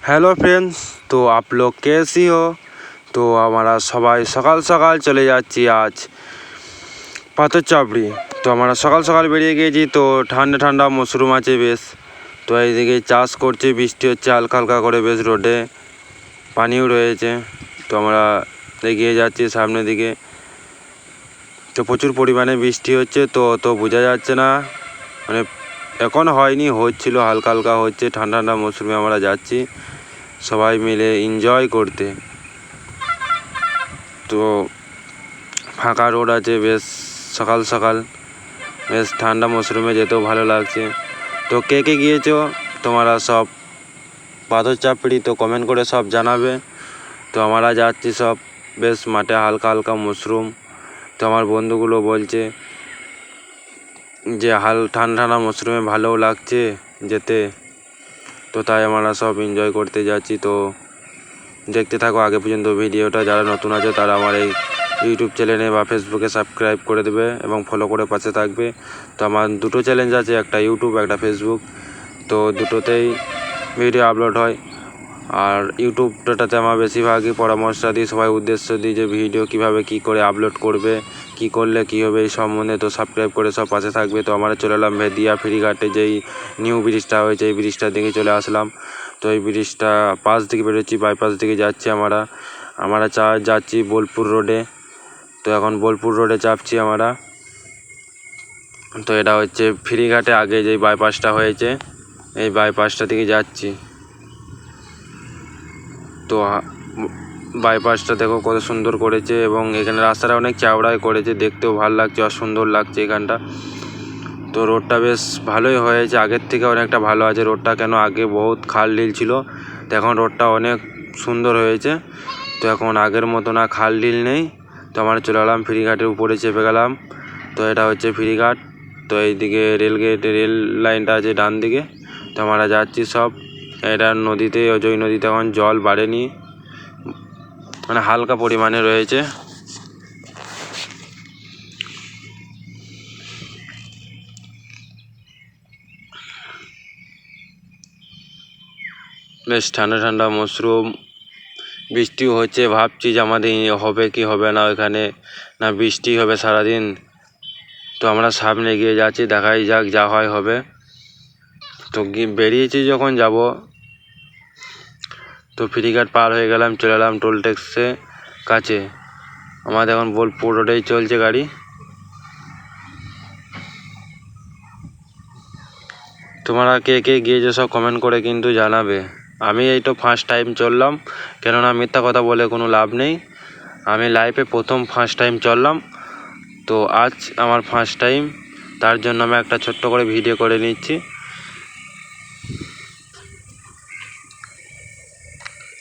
Hello friends, तो आप लोग कैसी हो। तो हमारा सबाई सकाल सकाल चले जाচ্ছি आज পাথর চাপড়ি। তো আমরা সকাল সকাল বেরিয়ে গিয়েছি। তো ঠান্ডা ঠান্ডা মশরুম আছে বেশ। তো এইদিকে চাষ করছে, বৃষ্টি হচ্ছে হালকা হালকা করে, বেশ রোডে পানিও রয়েছে। তো আমরা এগিয়ে যাচ্ছি সামনের দিকে। তো প্রচুর পরিমাণে বৃষ্টি হচ্ছে, তো বোঝা যাচ্ছে না, মানে এখন হয়নি, হচ্ছিল হালকা হালকা হচ্ছে। ঠান্ডা ঠান্ডা মৌসুমে আমরা যাচ্ছি সবাই মিলে এনজয় করতে। তো ফাঁকা রোড আছে বেশ, সকাল সকাল বেশ ঠান্ডা মৌসুমে যেতেও ভালো লাগছে। তো কে কে গিয়েছো তোমরা সব পাথর চাপড়ি, তো কমেন্ট করে সব জানাবে। তো আমরা যাচ্ছি সব বেশ মাঠে, হালকা হালকা মশরুম। তো আমার বন্ধুগুলো বলছে যে ঠান্ডা ঠান্ডা মশরুমে ভালোও লাগছে যেতে। তো তাই আমরা সব এনজয় করতে যাচ্ছি। তো দেখতে থাকো আগে পর্যন্ত ভিডিওটা। যারা নতুন আছে তারা আমার এই ইউটিউব চ্যানেলে বা ফেসবুকে সাবস্ক্রাইব করে দেবে এবং ফলো করে পাশে থাকবে। তো আমার দুটো চ্যানেল আছে, একটা ইউটিউব একটা ফেসবুক। তো দুটোতেই ভিডিও আপলোড হয়। আর ইউটিউবটাতে আমার বেশিরভাগই পরামর্শ দিই, সবাই উদ্দেশ্য দিই যে ভিডিও কীভাবে কী করে আপলোড করবে, কী করলে কী হবে এই সম্বন্ধে। তো সাবস্ক্রাইব করে সব পাশে থাকবে। তো আমরা চলে এলাম ভেদিয়া ফেরিঘাটে, যেই নিউ ব্রিজটা হয়েছে এই ব্রিজটার দিকে চলে আসলাম। তো এই ব্রিজটা পাশ দিকে বেরোচ্ছি, বাইপাস দিকে যাচ্ছি আমরা যাচ্ছি বোলপুর রোডে। তো এখন বোলপুর রোডে চাপছি আমরা। তো এটা হচ্ছে ফেরিঘাটে আগে যেই বাইপাসটা হয়েছে, এই বাইপাসটা দিকে যাচ্ছি। তো বাইপাসটা দেখো কত সুন্দর করেছে, এবং এখানে রাস্তাটা অনেক চওড়াই করেছে, দেখতেও ভালো লাগছে আর সুন্দর লাগছে এখানটা। তো রোডটা বেশ ভালোই হয়েছে, আগের থেকে অনেকটা ভালো আছে রোডটা। কেন আগে বহুত খাল ঢিল ছিল, তো এখন রোডটা অনেক সুন্দর হয়েছে। তো এখন আগের মতো না, খাল ঢিল নেই। তো আমরা চলে গেলাম ফেরিঘাটের উপরে, চেপে গেলাম। তো এটা হচ্ছে ফেরিঘাট। তো এইদিকে রেল লাইনটা আছে ডান দিকে। তো আমরা যাচ্ছি সব। এটা নদীতে, অজয় নদীতে এখন জল বাড়েনি, মানে হালকা পরিমাণে রয়েছে। বেশ ঠান্ডা ঠান্ডা মশরুম, বৃষ্টিও হচ্ছে। ভাবছি যে আমাদের হবে কি হবে না ওইখানে, না বৃষ্টি হবে সারাদিন। তো আমরা সামনে এগিয়ে যাচ্ছি, দেখাই যাক, যা হয় হবে। তো বেরিয়েছি যখন যাব। তো ফেরিঘাট পার হয়ে গেলাম, চলে এলাম টোল ট্যাক্সে কাছে। আমাদের এখন বোলপুর রোডেই চলছে গাড়ি। তোমরা কে কে গিয়েছো সব কমেন্ট করে কিন্তু জানাবে। আমি এই তো ফার্স্ট টাইম চললাম, কেননা মিথ্যা কথা বলে কোনো লাভ নেই। আমি লাইফে প্রথম ফার্স্ট টাইম চললাম। তো আজ আমার ফার্স্ট টাইম, তার জন্য আমি একটা ছোট্ট করে ভিডিও করে নিচ্ছি।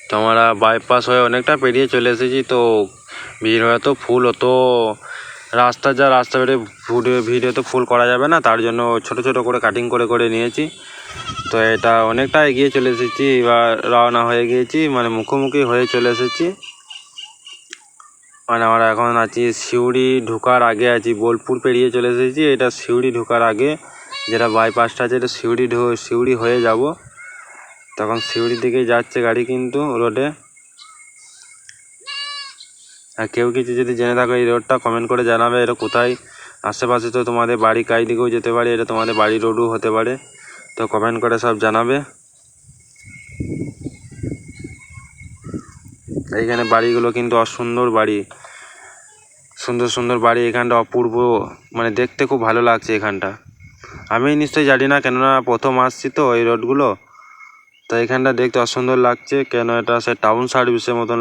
তো আমরা বাইপাস হয়ে অনেকটা পেরিয়ে চলে এসেছি। তো ভিড় হয়ে তো ফুল হতো রাস্তা বেড়ে ভিডিও তো ফুল করা যাবে না, তার জন্য ছোট ছোট করে কাটিং করে করে নিয়েছি। তো এটা অনেকটা এগিয়ে চলে এসেছি, এবার রওনা হয়ে গিয়েছি, মানে মুখোমুখি হয়ে চলে এসেছি। মানে আমরা এখন আছি সিউড়ি ঢোকার আগে আছি, বোলপুর পেরিয়ে চলে এসেছি। এটা সিউড়ি ঢোকার আগে যেটা বাইপাসটা আছে, এটা সিউড়ি হয়ে যাব। তখন সিউড়ির দিকেই যাচ্ছে গাড়ি কিন্তু রোডে। আর কেউ কিছু যদি জেনে থাকো এই রোডটা, কমেন্ট করে জানাবে। এটা কোথায়, আশেপাশে তো তোমাদের বাড়ি কাই দিকেও যেতে পারে, এটা তোমাদের বাড়ি রোডও হতে পারে। তো কমেন্ট করে সব জানাবে। এইখানে বাড়িগুলো কিন্তু অসুন্দর বাড়ি, সুন্দর সুন্দর বাড়ি এখানটা, অপূর্ব, মানে দেখতে খুব ভালো লাগছে এখানটা। আমি নিশ্চয়ই জানি না, কেননা প্রথম আসছি তো এই রোডগুলো। তো এখানটা দেখতে অসুন্দর লাগছে, কেন এটা সে টাউন সার্ভিসের মতন